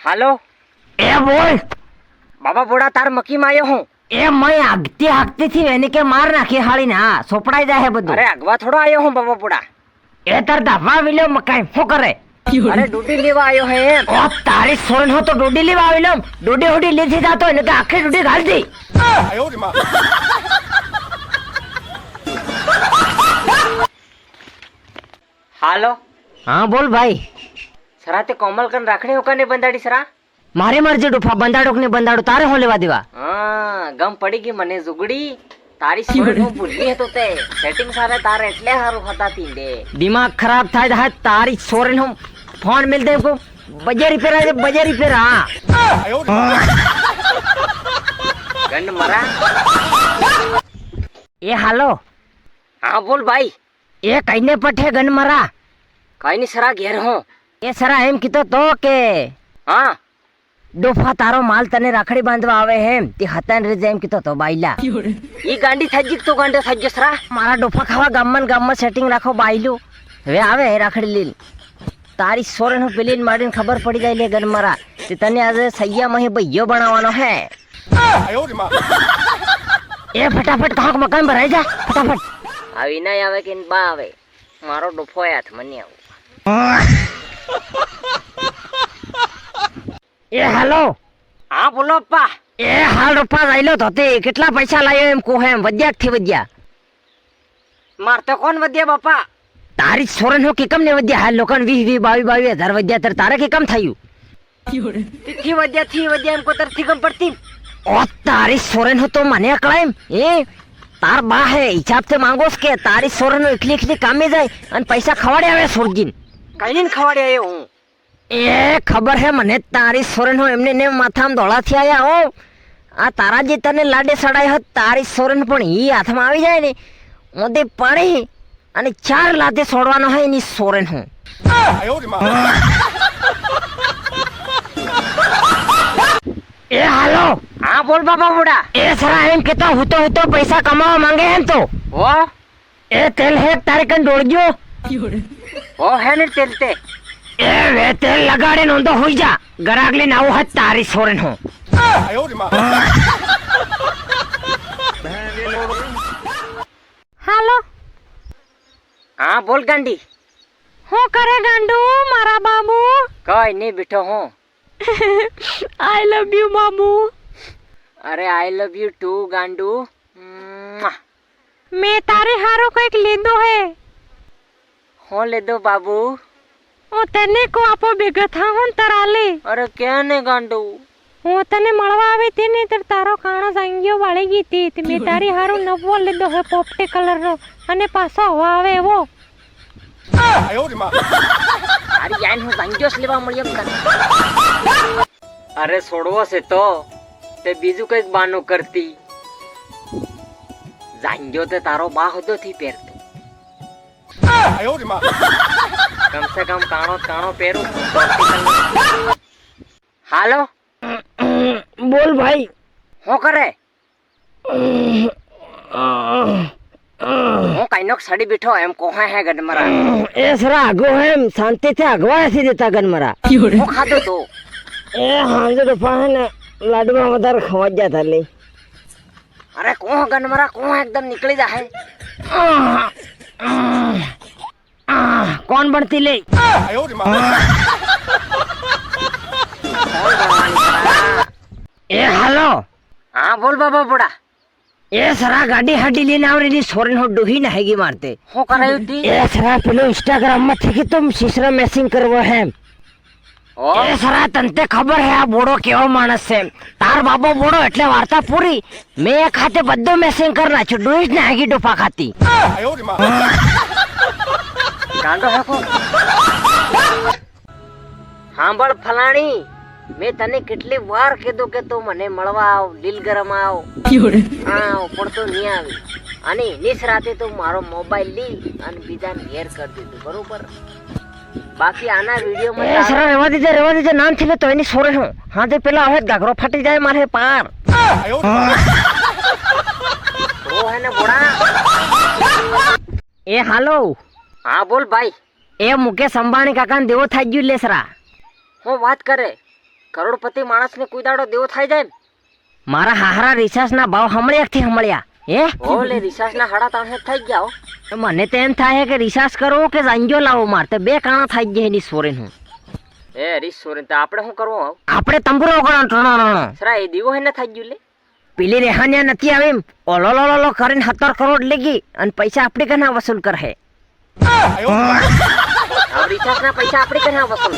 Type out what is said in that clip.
હાલો એ બોલ બાબા બોડા તાર મકીમાં આવ્યો હું. એ મેં આગતી થી એને કે માર નાખી હાળી ને હા સોપડાઈ જાય બધું. અરે અગવા થોડો આવ્યો હું બાબા બોડા. એ તાર ધાબા વિલો મકાઈ શું કરે? અરે ડૂડી લેવા આવ્યો હે એમ. ઓ તારી સોરન હો તો ડોડી લેવા આવેલો. ડોડી હોડી લેથી જાતો ને તો આખી ડોડી ઘાલ દી. હાલો હા બોલ ભાઈ. સરા તે કોમલ કન રાખણી ઉકાને બંધાડી સરા. મારે મરજી ડોફા બંધાડો કે બંધાડો તારે હો લેવા દેવા. હા ગમ પડી ગઈ મને જુગડી. તારી સોરન હું ભૂલી હતો તે સેટિંગ સારે તારે એટલે હારું હતા તીંડે. દિમાગ ખરાબ થાય તો તારી સોરન હું ફોન મિલ દે કો બજારી પેરા દે બજારી પેરા. ગંડ મરા. એ હાલો હા બોલ ભાઈ. એ કઈને પઠે ગન મરા. કઈ ની સરા ઘેર હું. એ સરા એમ કીધો તો કે હા ડોફા તારો માલ તને રાખડી બાંધવા આવે એમ તે હતાન રેજે એમ કીધો તો બાઈલા. ઈ ગાંડી થાજી તો ગાંડો થાજો સરા. મારા ડોફા ખાવા ગામમાં સેટિંગ રાખો બાઈલું હવે આવે રાખડી લીલ. તારી સોરન હું પેલી માડીને ખબર પડી જાય લે ગન મરા તે તને આજે સૈયામાં ભૈયો બનાવવાનો હે. એ ફટાફટ કાંક મકાન ભરાઈ જા ફટાફટ. આવી ના આવે કે બા આવે. મારો ડોફો હાથ મને આવું. એ હાલો હા બોલો અપ્પા. એ હાલ ડોફા આઈલો તો તે કેટલા પૈસા લાયો એમ કહો એમ વધ્યા થી વધ્યા. માર તો કોણ વધ્યા બાપા. તારી સોરન હું કેકમ ને વધ્યા હાલ લોકોને 20 22 વધ્યા તારે કેકમ થયું. થી વધ્યા એમ કોતર થી ગમ પડતી. ઓ તારી સોરન હો તો મને અકળાય એમ. એ તાર બા હે હિસાબ થી માંગોસ કે તારી સોરન એકલી કામે જાય અને પૈસા ખવાડે આવે સોરજીન. કઈ ને ખવાડે આવ્યો હું. એ ખબર હે મને તારી સોરન હો એમને ને માથામાં દોડા થી આયા હો. આ તારા જે તને લાડે સડાય હોત તારી સોરન પણ ઈ હાથમાં આવી જાય ને ઓદે પડી અને 4 લાતે છોડવાનો હે એની સોરન હું. એ હાલો હા બોલ બાબા બુડા. એ સરા એમ કેતો હું તો પૈસા કમાવા માંગે એમ તો. ઓ એ તેલ હે તારે કન દોડજો. ઓ હે ને તેલ તે. એ વે તેલ લગાડે નોંધો હોઈ જા ગરાગ લઈને આવું હત તારી સોરન હું. હાલો હા બોલ ગાંડી. હું કરે ગાંડુ મારા બાબુ? કઈ નહીં બેઠો હું. આઈ લવ યુ મામુ. અરે આઈ લવ યુ ટુ ગાંડુ. મેં તારે હારો કઈક લીધો હે. હું લીધો બાબુ. હું તને કો આપો ભેગા થા હું તરાલે. અરે ક્યાં ને ગાંડુ. હું તને મળવા આવી હતી ને તો તારો કાણો સાંગ્યો વાળી ગઈ હતી. મેં તારી હારો નવો લીધો હે પોપટે કલર નો અને પાછો હવા આવે એવો. તારી યાન હું સાંગ્યો લેવા મળ્યો તને. અરે છોડવો છે તો તે બીજું કઈક બાનું કરતી. જાંગ્યો તે તારો બા હતો થી પહેરતો. કમ સે કમ કાણો પહેરું. હાલો બોલ ભાઈ. હું કરે? હું કઈનો સડી બેઠો એમ કોહે હે ગનમરા. એ સરા આગો એમ શાંતિ થી આગવા નથી દેતા ગનમરા. હું ખાધો તો. એ હાજર ડોફા ને લાડવા વધારે ખવા જ જાતા લે. અરે કોહ ગનમરા કોહ એકદમ નીકળી જાય. કોણ બનતી લે? એ હાલો હા બોલ બાબા બુડા. એ સરા ગાડી હાડી લઈને આવરેલી સોરન હો ડોહી ના હેગી મારતે. હું કરાયું તી? એ સરા પેલો ઇન્સ્ટાગ્રામ માં થી કે તુમ શીશરા મેસિંગ કરવો હે. એ સરા તને ખબર હે આ બોડો કેવો માણસ છે. તાર બાબો બોડો એટલે વાર્તા પૂરી. મેં એક ખાતે બધો મેસિંગ કર નાખ્યો ડોહી ના હેગી ડોફા ખાતી. ગાંડો હાકો. સાંભળ ફલાણી મેં તને કેટલી વાર કીધું કે તું મને મળવા આવ લીલગરમ આવ. હા પણ તું નહીં આવી અને નિસ રાતે તું મારો મોબાઈલ લી અને બીજાને ઘેર કરી દીધું બરોબર. બાકી આના વિડીયોમાં એ સરા રેવા દેજે નામ થી તો એની સોરે હું. હા તે પેલા હવે ગાગરો ફાટી જાય મારે પાર. ઓ હે ને બોડા. એ હાલો હા બોલ ભાઈ. એ મુકેશ અંબાણી કાકાને દેવો થઈ ગયું લે સરા. હું વાત કરે. કરોડપતિ માણસને કોઈ દાડો દેવો થાય જાય ને? મારા હાહરા રિસાર્જના ભાવ હમણાંથી હમળ્યા હે ઓલે રિસાર્જના 3.5 થઈ ગયા હો. મને તો એમ થાય કે રિસાર્જ કરવો કે જાંજો લાવો માર તે બે કાણા થઈ જાય એની સોરેન હું એ હરીશ સોરેન તો આપણે શું કરવું હવે? આપણે તંબુરો ગણો ટણો સરા એ દીવો હેને થઈ ગયું લે. પેલી રેહાન્યા નથી આવે એમ ઓલો કરીને 17 કરોડ લેગી અને પૈસા આપણે કના વસૂલ કરે હવે રિસાર્જના પૈસા આપણે ક્યાં વસૂલ?